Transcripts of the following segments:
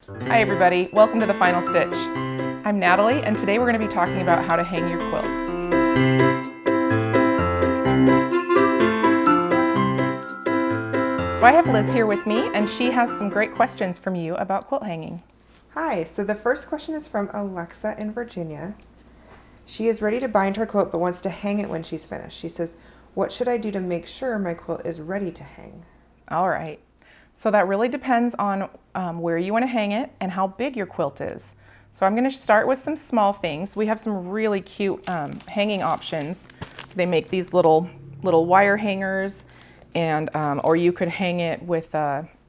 Hi everybody, welcome to The Final Stitch. I'm Natalie and today we're going to be talking about how to hang your quilts. So I have Liz here with me and she has some great questions from you about quilt hanging. Hi, so the first question is from Alexa in Virginia. She is ready to bind her quilt but wants to hang it when she's finished. She says, what should I do to make sure my quilt is ready to hang? All right, so that really depends on where you want to hang it and how big your quilt is. So I'm going to start with some small things. We have some really cute hanging options. They make these little wire hangers, and or you could hang it with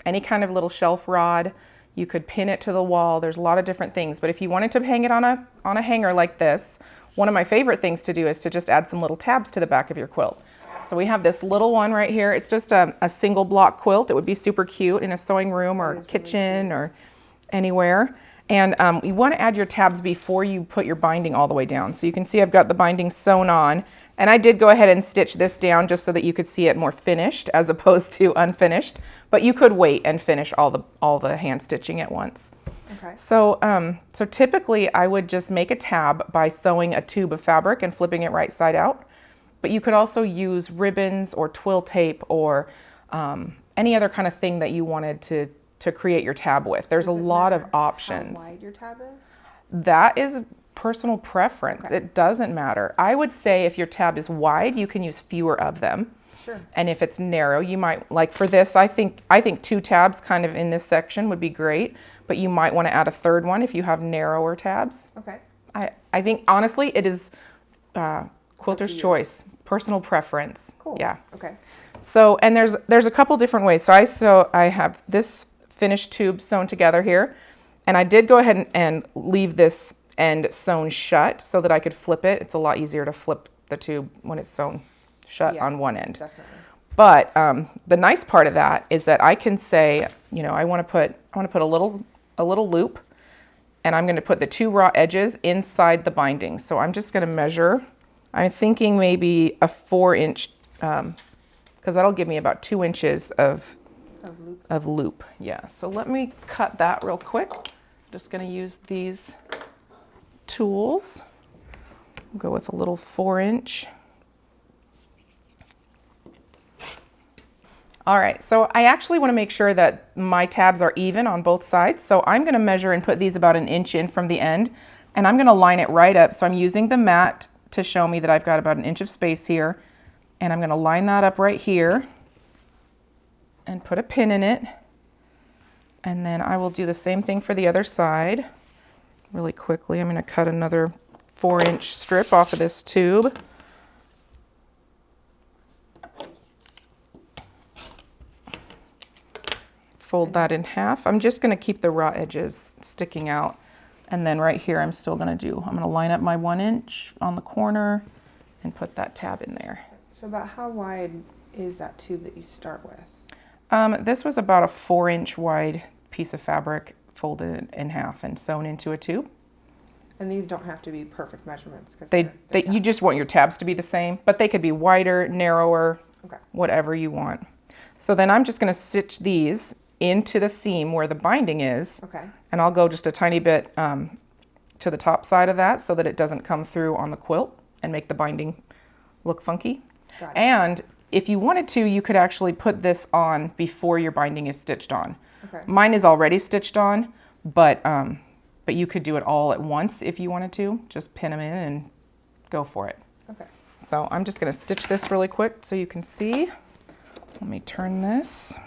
any kind of little shelf rod. You could pin it to the wall. There's a lot of different things, but if you wanted to hang it on a hanger like this, one of my favorite things to do is to just add some little tabs to the back of your quilt. So we have this little one right here. It's just a single block quilt. It would be super cute in a sewing room or kitchen or anywhere. And you want to add your tabs before you put your binding all the way down. So you can see I've got the binding sewn on. And I did go ahead and stitch this down just so that you could see it more finished as opposed to unfinished. But you could wait and finish all the hand stitching at once. Okay. So, so typically I would just make a tab by sewing a tube of fabric and flipping it right side out. But you could also use ribbons or twill tape or any other kind of thing that you wanted to create your tab with. There's a lot of options. How wide your tab is? That is personal preference. Okay. It doesn't matter. I would say if your tab is wide, you can use fewer of them. Sure. And if it's narrow, you might, like for this, I think 2 tabs kind of in this section would be great, but you might want to add a third one if you have narrower tabs. Okay. I think honestly it is quilter's choice, personal preference. Cool. Yeah. Okay. So, and there's a couple different ways. So I have this finished tube sewn together here, and I did go ahead and leave this end sewn shut so that I could flip it. It's a lot easier to flip the tube when it's sewn shut on one end. Definitely. But the nice part of that is that I can say, you know, I want to put a little loop, and I'm going to put the 2 raw edges inside the binding. So I'm just going to measure. I'm thinking maybe a 4-inch, because that'll give me about 2 inches of loop. Yeah, so let me cut that real quick. I'm just going to use these tools. Go with a little 4-inch. All right, so I actually want to make sure that my tabs are even on both sides. So I'm going to measure and put these about 1 inch in from the end, and I'm going to line it right up. So I'm using the mat to show me that I've got about 1 inch of space here, and I'm going to line that up right here and put a pin in it. And then I will do the same thing for the other side. Really quickly, I'm going to cut another 4-inch strip off of this tube. Fold that in half. I'm just going to keep the raw edges sticking out. And then right here, I'm going to line up my 1 inch on the corner and put that tab in there. So about how wide is that tube that you start with? This was about a 4-inch wide piece of fabric folded in half and sewn into a tube. And these don't have to be perfect measurements. You just want your tabs to be the same, but they could be wider, narrower, okay, whatever you want. So then I'm just going to stitch these into the seam where the binding is. Okay. And I'll go just a tiny bit to the top side of that so that it doesn't come through on the quilt and make the binding look funky. Got it. And if you wanted to, you could actually put this on before your binding is stitched on. Okay. Mine is already stitched on, but you could do it all at once if you wanted to. Just pin them in and go for it. Okay. So I'm just going to stitch this really quick so you can see. Let me turn this.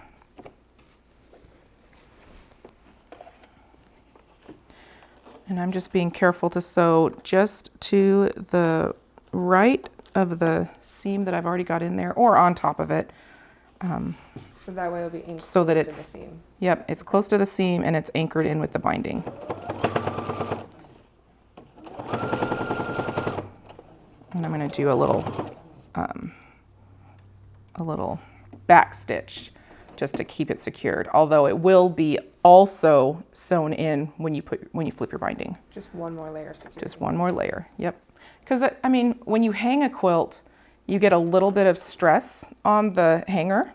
And I'm just being careful to sew just to the right of the seam that I've already got in there, or on top of it. So that way it'll be anchored so that to it's, the seam. Yep, it's close to the seam and it's anchored in with the binding. And I'm going to do a little back stitch just to keep it secured, although it will be also sewn in when you flip your binding. Just one more layer secured. Just one more layer, yep. Because I mean, when you hang a quilt, you get a little bit of stress on the hanger.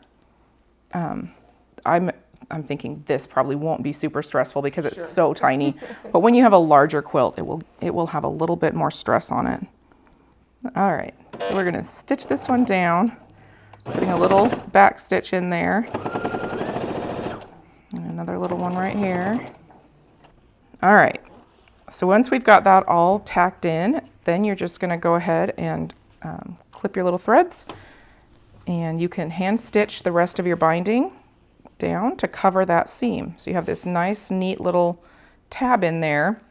I'm thinking this probably won't be super stressful because it's so tiny. But when you have a larger quilt, it will have a little bit more stress on it. All right, so we're gonna stitch this one down, putting a little back stitch in there. And another little one right here. All right, so once we've got that all tacked in, then you're just gonna go ahead and clip your little threads, and you can hand stitch the rest of your binding down to cover that seam. So you have this nice, neat little tab in there,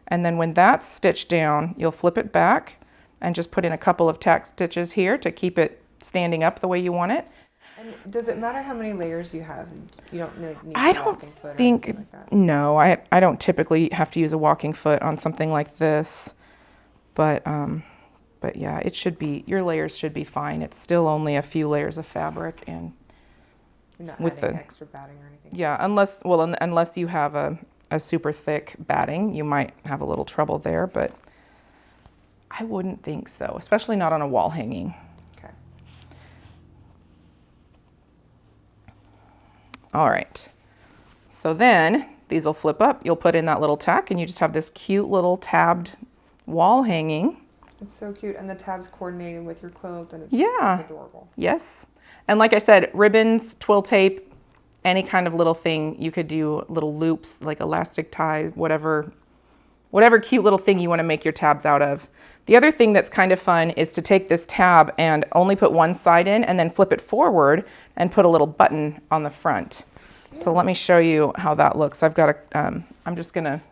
and then when that's stitched down, you'll flip it back and just put in a couple of tack stitches here to keep it standing up the way you want it. And does it matter how many layers you have? You don't need I a don't walking foot think, or anything like that. no, I don't typically have to use a walking foot on something like this, but yeah, it should be, your layers should be fine. It's still only a few layers of fabric, and You're not with adding the extra batting or anything. yeah, unless you have a super thick batting, you might have a little trouble there, but I wouldn't think so, especially not on a wall hanging. Okay. All right, so then these will flip up. You'll put in that little tack, and you just have this cute little tabbed wall hanging. It's so cute, and the tabs coordinating with your quilt, and it's adorable. Yes, and like I said, ribbons, twill tape, any kind of little thing. You could do little loops, like elastic ties, whatever cute little thing you want to make your tabs out of. The other thing that's kind of fun is to take this tab and only put one side in, and then flip it forward and put a little button on the front. So let me show you how that looks. I've got I'm just gonna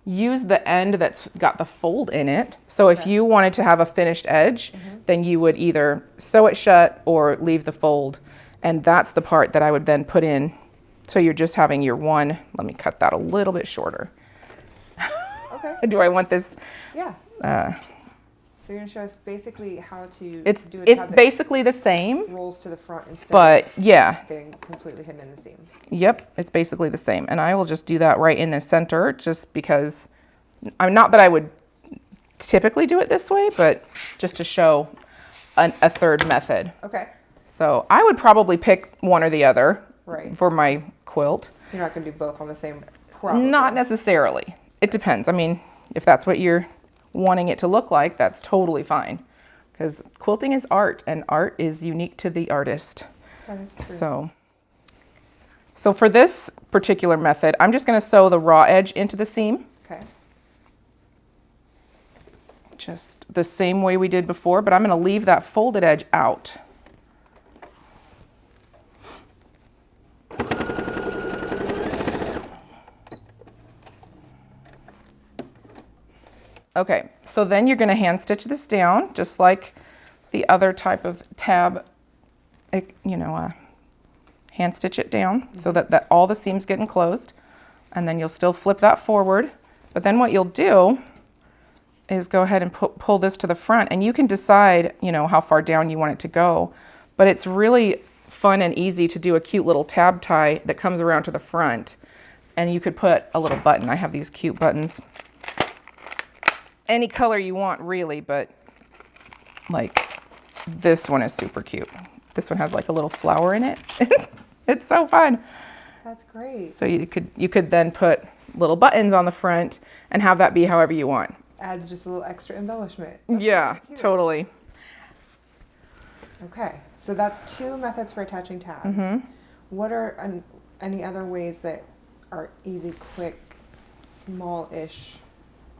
use the end that's got the fold in it. So if you wanted to have a finished edge, then you would either sew it shut or leave the fold. And that's the part that I would then put in. So you're just having your one, let me cut that a little bit shorter. Okay. Do I want this? Yeah. So you're gonna show us basically how to It's do a tab that basically the same, rolls to the front instead but of yeah, getting completely hidden in the seam. yep, it's basically the same. And I will just do that right in the center, just because, I'm not that I would typically do it this way, but just to show a third method. Okay. So I would probably pick one or the other Right. for my quilt. You're not gonna do both on the same. Probably. Not necessarily. It depends. I mean, if that's what you're wanting it to look like, that's totally fine. Because quilting is art, and art is unique to the artist. That is true. So for this particular method, I'm just going to sew the raw edge into the seam. Okay. Just the same way we did before, but I'm going to leave that folded edge out. Okay, so then you're going to hand stitch this down, just like the other type of tab, hand stitch it down so that all the seams get enclosed, and then you'll still flip that forward. But then what you'll do is go ahead and pull this to the front, and you can decide, how far down you want it to go. But it's really fun and easy to do a cute little tab tie that comes around to the front, and you could put a little button. I have these cute buttons. Any color you want, really, but like this one is super cute. This one has like a little flower in it. It's so fun. That's great. So you could then put little buttons on the front and have that be however you want. Adds just a little extra embellishment. That's Yeah, really cute. totally. Okay, so that's 2 methods for attaching tabs. What are any other ways that are easy, quick, small-ish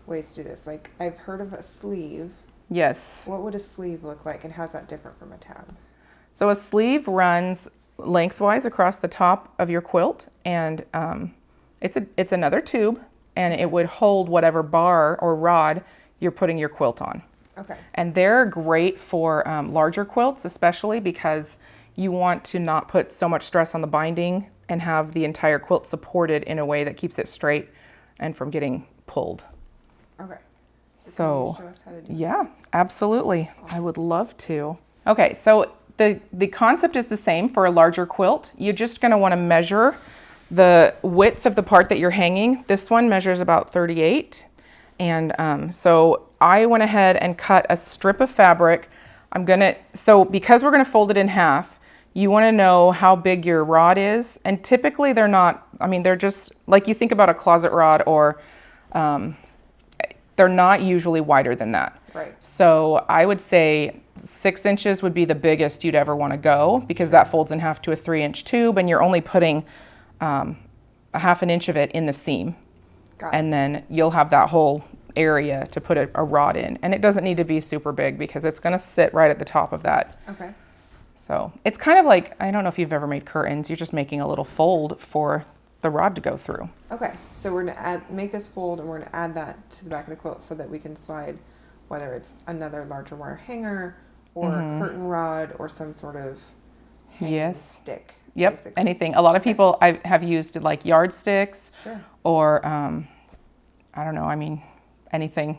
ways to do this? Like, I've heard of a sleeve. Yes. What would a sleeve look like, and how's that different from a tab? So a sleeve runs lengthwise across the top of your quilt, and it's another tube, and it would hold whatever bar or rod you're putting your quilt on. Okay. And they're great for larger quilts, especially because you want to not put so much stress on the binding and have the entire quilt supported in a way that keeps it straight and from getting pulled. Okay. So, can you show us how to do yeah, absolutely. I would love to. Okay, so the concept is the same for a larger quilt. You're just going to want to measure the width of the part that you're hanging. This one measures about 38. And so I went ahead and cut a strip of fabric. So because we're going to fold it in half, You want to know how big your rod is, and typically they're not, I mean, they're just, like you think about a closet rod, or they're not usually wider than that. Right. So I would say 6 inches would be the biggest you'd ever want to go, because that folds in half to a 3-inch tube, and you're only putting a 1/2 inch of it in the seam. Got it. And then you'll have that whole area to put a rod in. And it doesn't need to be super big, because it's going to sit right at the top of that. Okay. So it's kind of like, I don't know if you've ever made curtains, you're just making a little fold for the rod to go through. Okay, so we're gonna make this fold, and we're gonna add that to the back of the quilt so that we can slide, whether it's another larger wire hanger or a curtain rod or some sort of hanging stick. Yep, basically. anything. A lot of people have used like yardsticks, Sure. or I don't know, I mean, anything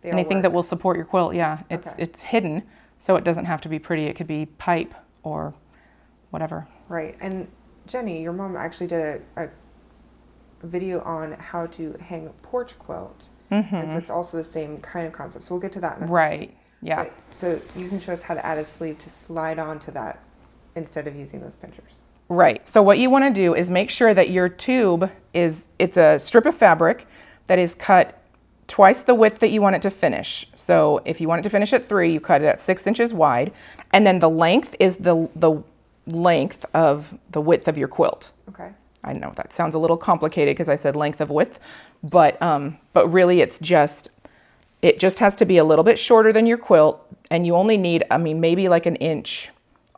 that will support your quilt. Yeah, it's hidden, so it doesn't have to be pretty. It could be pipe or whatever. Right, and Jenny, your mom actually did a video on how to hang a porch quilt, and so it's also the same kind of concept. So we'll get to that in a second. Right. Yeah. But, so you can show us how to add a sleeve to slide onto that instead of using those pinchers. Right. So what you want to do is make sure that your tube it's a strip of fabric that is cut twice the width that you want it to finish. So if you want it to finish at 3, you cut it at 6 inches wide, and then the length is the length of the width of your quilt. Okay. I know that sounds a little complicated because I said length of width, but really it just has to be a little bit shorter than your quilt, and you only need, I mean, maybe like an inch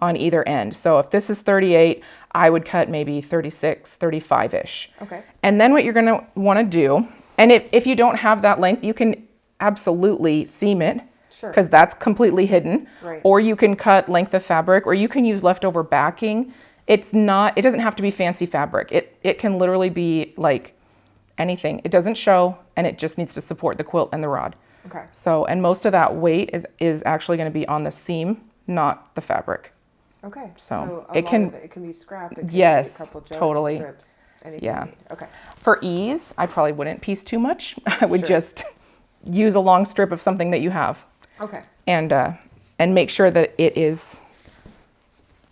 on either end. So if this is 38, I would cut maybe 36, 35-ish. Okay. And then what you're gonna wanna do, and if you don't have that length, you can absolutely seam it. Sure. Because that's completely hidden. Right. Or you can cut length of fabric, or you can use leftover backing. It doesn't have to be fancy fabric. It can literally be like anything. It doesn't show, and it just needs to support the quilt and the rod. Okay. So, and most of that weight is actually going to be on the seam, not the fabric. Okay. So it can be scrap. It can Yes, be a couple totally. strips. Anything Yeah. you need. Okay. For ease, I probably wouldn't piece too much. I would Sure. just use a long strip of something that you have. Okay. And make sure that it is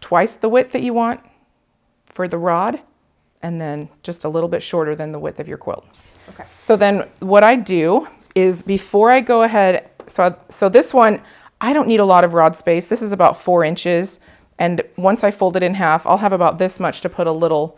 twice the width that you want for the rod, and then just a little bit shorter than the width of your quilt. Okay. So then what I do is, before I go ahead, so this one, I don't need a lot of rod space. This is about 4 inches. And once I fold it in half, I'll have about this much to put a little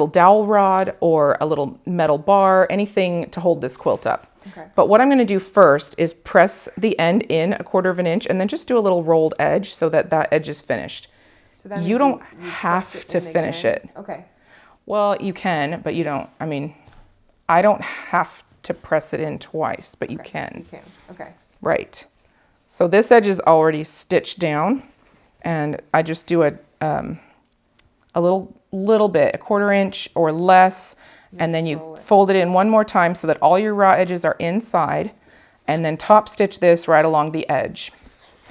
dowel rod or a little metal bar, anything to hold this quilt up. Okay. But what I'm going to do first is press the end in 1/4 inch, and then just do a little rolled edge so that edge is finished. So that You means don't press have it to in finish again? it. Okay. Well, you can, but you don't. I mean, I don't have to press it in twice, but you Okay. can. You can. Okay. Right. So this edge is already stitched down, and I just do a little bit, 1/4 inch or less, and then you fold it in one more time so that all your raw edges are inside, and then top stitch this right along the edge.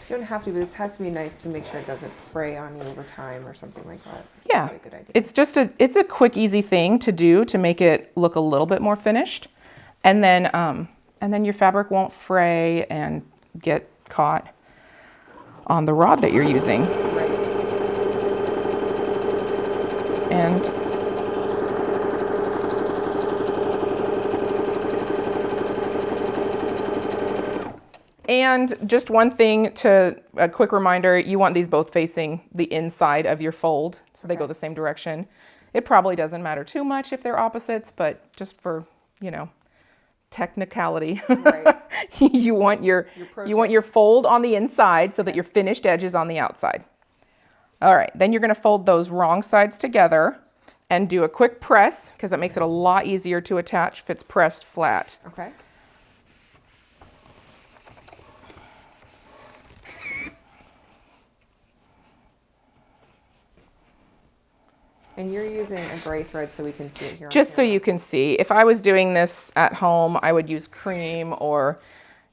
So you don't have to, but this has to be nice to make sure it doesn't fray on you over time or something like that. Yeah, Probably a good idea. it's a quick, easy thing to do to make it look a little bit more finished, and then your fabric won't fray and get caught on the rod that you're using. Right. And just one thing, a quick reminder, you want these both facing the inside of your fold, so they go the same direction. It probably doesn't matter too much if they're opposites, but just for, technicality, Right. you want your fold on the inside so that your finished edge is on the outside. All right, then you're going to fold those wrong sides together and do a quick press, because it makes it a lot easier to attach if it's pressed flat. Okay. And you're using a gray thread so we can see it here. Just so you can see. If I was doing this at home, I would use cream or,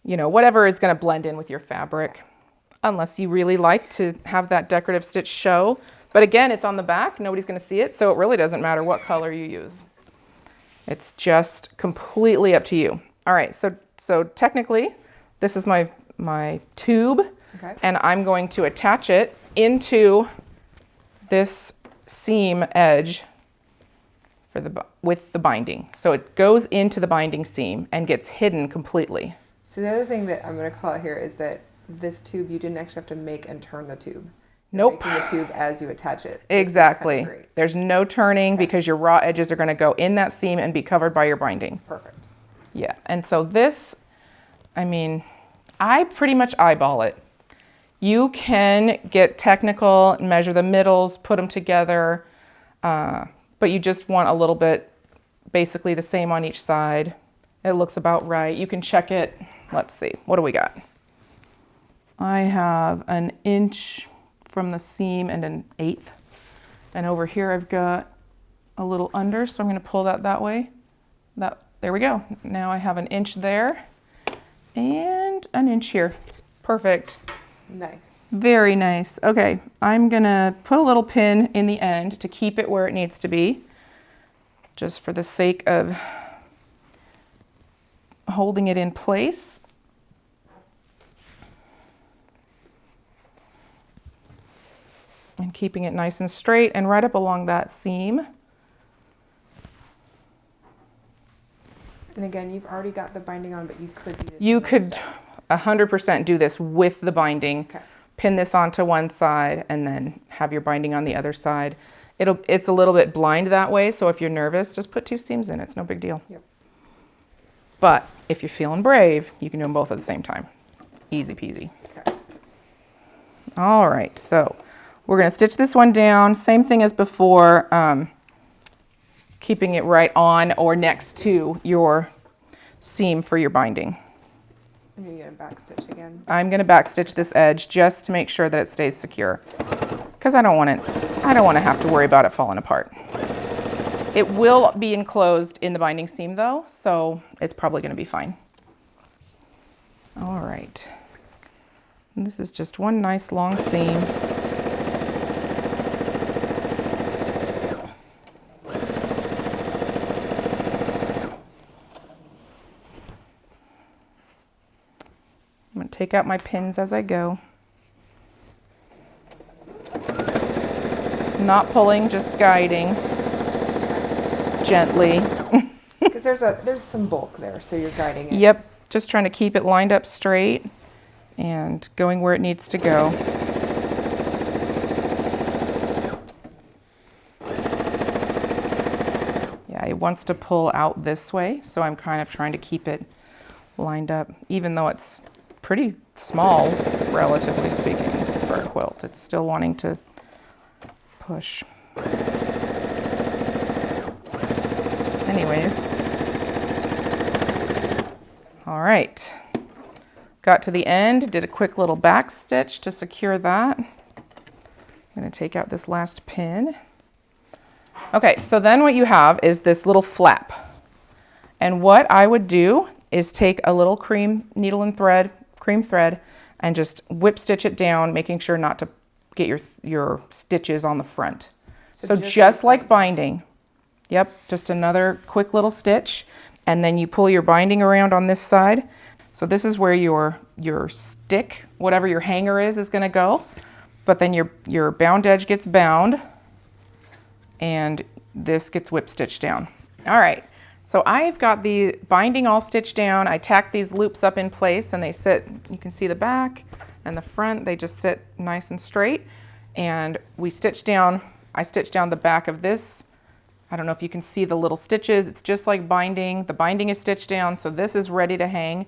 whatever is going to blend in with your fabric, unless you really like to have that decorative stitch show. But again, it's on the back. Nobody's going to see it, so it really doesn't matter what color you use. It's just completely up to you. All right, so technically, this is my tube, Okay. and I'm going to attach it into this seam edge with the binding. So it goes into the binding seam and gets hidden completely. So the other thing that I'm going to call out here is that this tube, you didn't actually have to make and turn the tube. You're Nope. making the tube as you attach it. Exactly. This is kinda There's no turning because your raw edges are going to go in that seam and be covered by your binding. Perfect. Yeah, and so this, I mean, I pretty much eyeball it. You can get technical, measure the middles, put them together, but you just want a little bit, basically the same on each side. It looks about right. You can check it. Let's see, what do we got? I have 1 inch from the seam and 1/8. And over here I've got a little under, so I'm gonna pull that way. There we go. Now I have 1 inch there and 1 inch here. Perfect. Nice. Very nice. Okay, I'm gonna put a little pin in the end to keep it where it needs to be, just for the sake of holding it in place. And keeping it nice and straight and right up along that seam. And again, you've already got the binding on, but you could do this. You in one could step. 100% do this with the binding. Okay. Pin this onto one side and then have your binding on the other side. It's a little bit blind that way, so if you're nervous, just put 2 seams in. It's no big deal. Yep. But if you're feeling brave, you can do them both at the same time. Easy peasy. Okay. All right, so we're going to stitch this one down. Same thing as before, keeping it right on or next to your seam for your binding. And you're going to backstitch again. I'm going to backstitch this edge just to make sure that it stays secure, because I don't want to have to worry about it falling apart. It will be enclosed in the binding seam though, so it's probably going to be fine. All right. And this is just one nice long seam. I'm going to take out my pins as I go. Not pulling, just guiding gently. Because there's some bulk there, so you're guiding it. Yep, just trying to keep it lined up straight and going where it needs to go. Yeah, it wants to pull out this way, so I'm kind of trying to keep it lined up, even though it's pretty small, relatively speaking, for a quilt. It's still wanting to push. Anyways, all right, got to the end, did a quick little back stitch to secure that. I'm going to take out this last pin. Okay, so then what you have is this little flap. And what I would do is take a little cream needle and thread, cream thread, and just whip stitch it down, making sure not to get your stitches on the front. So just like binding. Yep, just another quick little stitch, and then you pull your binding around on this side. So this is where your stick, whatever your hanger is going to go. But then your bound edge gets bound, and this gets whip stitched down. All right, so I've got the binding all stitched down. I tacked these loops up in place, and they sit, you can see the back and the front, they just sit nice and straight. And we stitch down, I stitched down the back of this. I don't know if you can see the little stitches. It's just like binding. The binding is stitched down, so this is ready to hang.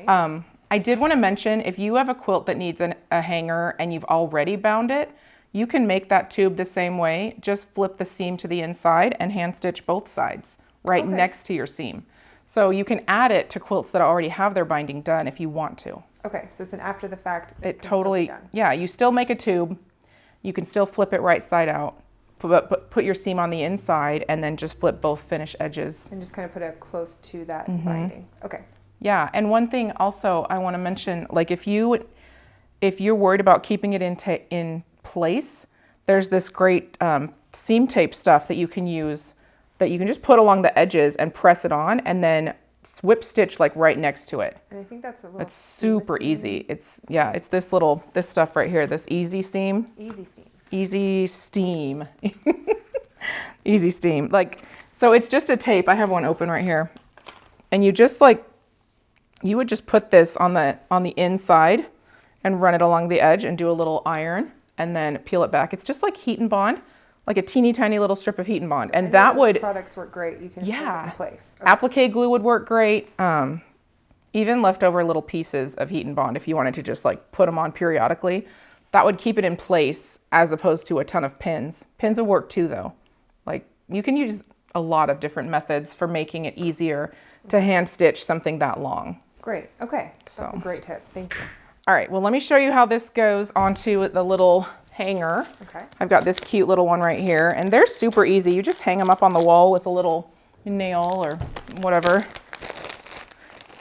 Nice. I did want to mention, if you have a quilt that needs a hanger and you've already bound it, you can make that tube the same way. Just flip the seam to the inside and hand stitch both sides right next to your seam. So you can add it to quilts that already have their binding done if you want to. Okay, so it's an after the fact. It totally, yeah, you still make a tube. You can still flip it right side out. Put your seam on the inside and then just flip both finish edges. And just kind of put it close to that binding. Okay. Yeah, and one thing also I want to mention, like if you're worried about keeping it in place, there's this great seam tape stuff that you can use, that you can just put along the edges and press it on, and then whip stitch like right next to it. And I think that's a little. It's super easy. It's this stuff right here, this easy seam. Easy seam. easy steam. Easy steam. Like, so it's just a tape. I have one open right here. And you just like, you would just put this on the inside and run it along the edge and do a little iron and then peel it back. It's just like heat and bond, like a teeny tiny little strip of heat and bond. So and that would, products work great. You can put it in place. Okay. Applique glue would work great. Even leftover little pieces of heat and bond, if you wanted to just like put them on periodically, that would keep it in place as opposed to a ton of pins. Pins would work too though. Like you can use a lot of different methods for making it easier to hand stitch something that long. Great. Okay. That's a great tip. Thank you. All right. Well, let me show you how this goes onto the little hanger. Okay. I've got this cute little one right here, and they're super easy. You just hang them up on the wall with a little nail or whatever.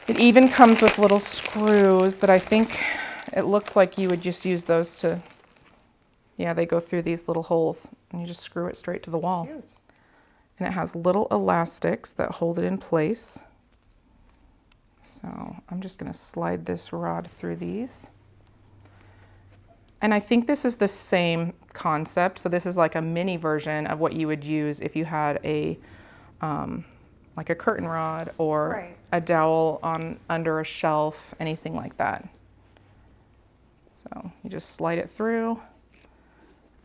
It even comes with little screws that I think it looks like you would just use those to, yeah, they go through these little holes and you just screw it straight to the wall. Cute. And it has little elastics that hold it in place. So I'm just going to slide this rod through these. And I think this is the same concept. So this is like a mini version of what you would use if you had a, like a curtain rod or a dowel on under a shelf, anything like that. So you just slide it through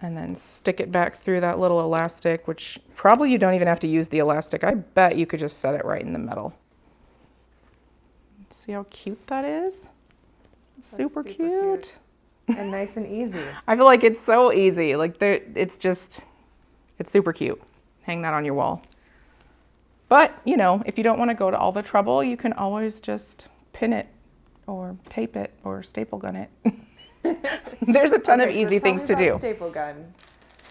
and then stick it back through that little elastic, which probably you don't even have to use the elastic. I bet you could just set it right in the middle. See how cute that is? Super cute. And nice and easy. I feel like it's so easy. Like it's super cute. Hang that on your wall. But, you know, if you don't want to go to all the trouble, you can always just pin it or tape it or staple gun it. There's a ton of easy things to do. Staple gun.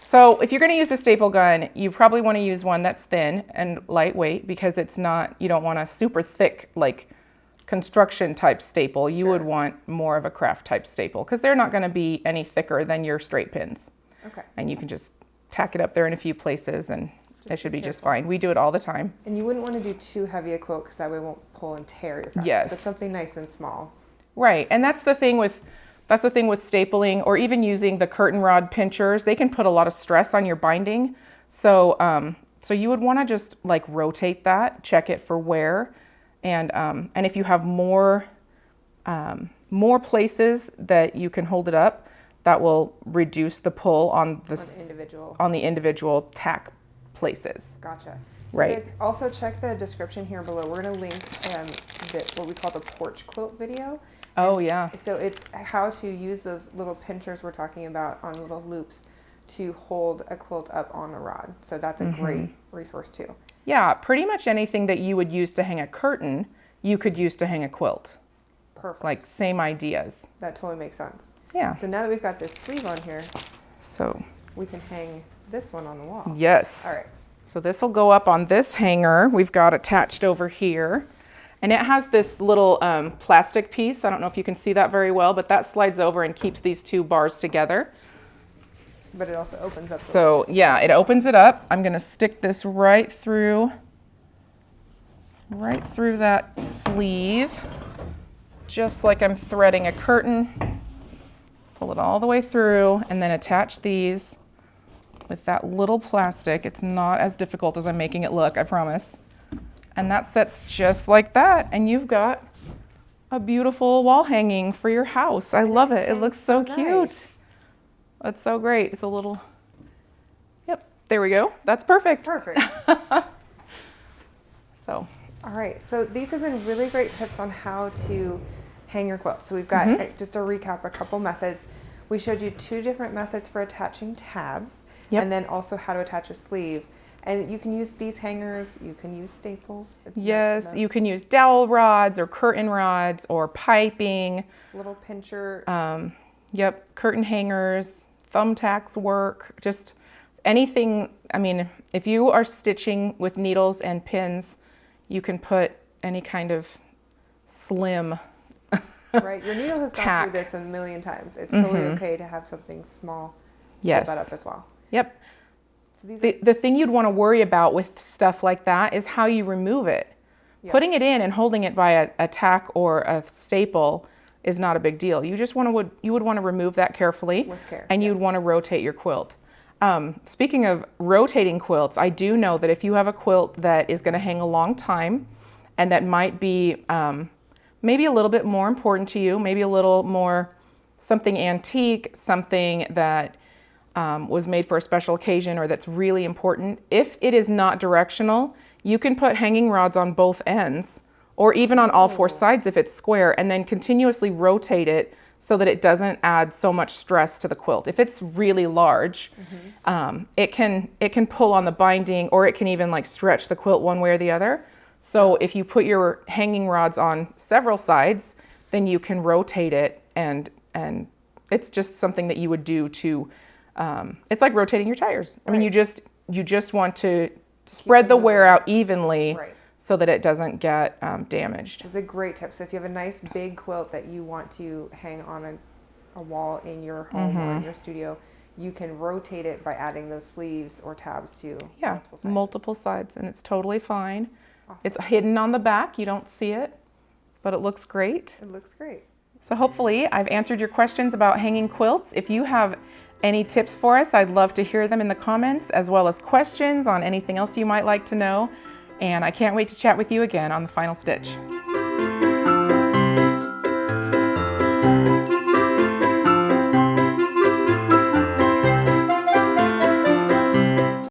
So if you're going to use a staple gun, you probably want to use one that's thin and lightweight because it's not, you don't want a super thick, like construction type staple. You would want more of a craft type staple because they're not going to be any thicker than your straight pins. Okay. And you can just tack it up there in a few places and it should be just fine. We do it all the time. And you wouldn't want to do too heavy a quilt because that way it won't pull and tear your fabric. Yes. But something nice and small. Right. And that's the thing with stapling or even using the curtain rod pinchers. They can put a lot of stress on your binding. So so you would want to just like rotate that, check it for wear. And if you have more places that you can hold it up, that will reduce the pull on the individual tack places. Gotcha. So guys, also check the description here below. We're going to link what we call the porch quilt video. Oh, yeah. So it's how to use those little pinchers we're talking about on little loops to hold a quilt up on a rod. So that's a great resource too. Yeah, pretty much anything that you would use to hang a curtain, you could use to hang a quilt. Perfect. Like same ideas. That totally makes sense. Yeah. So now that we've got this sleeve on here, so we can hang this one on the wall. Yes. All right. So this will go up on this hanger we've got attached over here. And it has this little plastic piece. I don't know if you can see that very well, but that slides over and keeps these two bars together. But it also opens up. So yeah, it opens it up. I'm gonna stick this right through that sleeve, just like I'm threading a curtain. Pull it all the way through and then attach these with that little plastic. It's not as difficult as I'm making it look, I promise. And that sets just like that. And you've got a beautiful wall hanging for your house. I love it. It looks so cute. Nice. That's so great. It's a little, yep, there we go. That's perfect. Perfect. So. All right, so these have been really great tips on how to hang your quilt. So we've got, just to recap, a couple methods. We showed you 2 different methods for attaching tabs, and then also how to attach a sleeve. And you can use these hangers, you can use staples. Yes, you can use dowel rods or curtain rods or piping. Little pincher. Yep, curtain hangers, thumbtacks work, just anything. I mean, if you are stitching with needles and pins, you can put any kind of slim Right, your needle has gone through this a million times. It's totally okay to have something small. Hold that up as well. Yep. So these the thing you'd want to worry about with stuff like that is how you remove it. Putting it in and holding it by a tack or a staple is not a big deal. You just you would want to remove that carefully, With care, and you'd want to rotate your quilt. Speaking of rotating quilts, I do know that if you have a quilt that is going to hang a long time and that might be maybe a little bit more important to you, maybe a little more something antique, something that was made for a special occasion or that's really important, if it is not directional, you can put hanging rods on both ends or even on all four sides if it's square, and then continuously rotate it so that it doesn't add so much stress to the quilt. If it's really large, it can pull on the binding, or it can even like stretch the quilt one way or the other. So if you put your hanging rods on several sides, then you can rotate it, and it's just something that you would do to, it's like rotating your tires. I mean, you just want to spread the wear out evenly. Right. So that it doesn't get damaged. It's a great tip. So if you have a nice big quilt that you want to hang on a wall in your home or in your studio, you can rotate it by adding those sleeves or tabs to multiple sides. And it's totally fine. Awesome. It's hidden on the back. You don't see it, but it looks great. It looks great. So hopefully I've answered your questions about hanging quilts. If you have any tips for us, I'd love to hear them in the comments, as well as questions on anything else you might like to know. And I can't wait to chat with you again on The Final Stitch.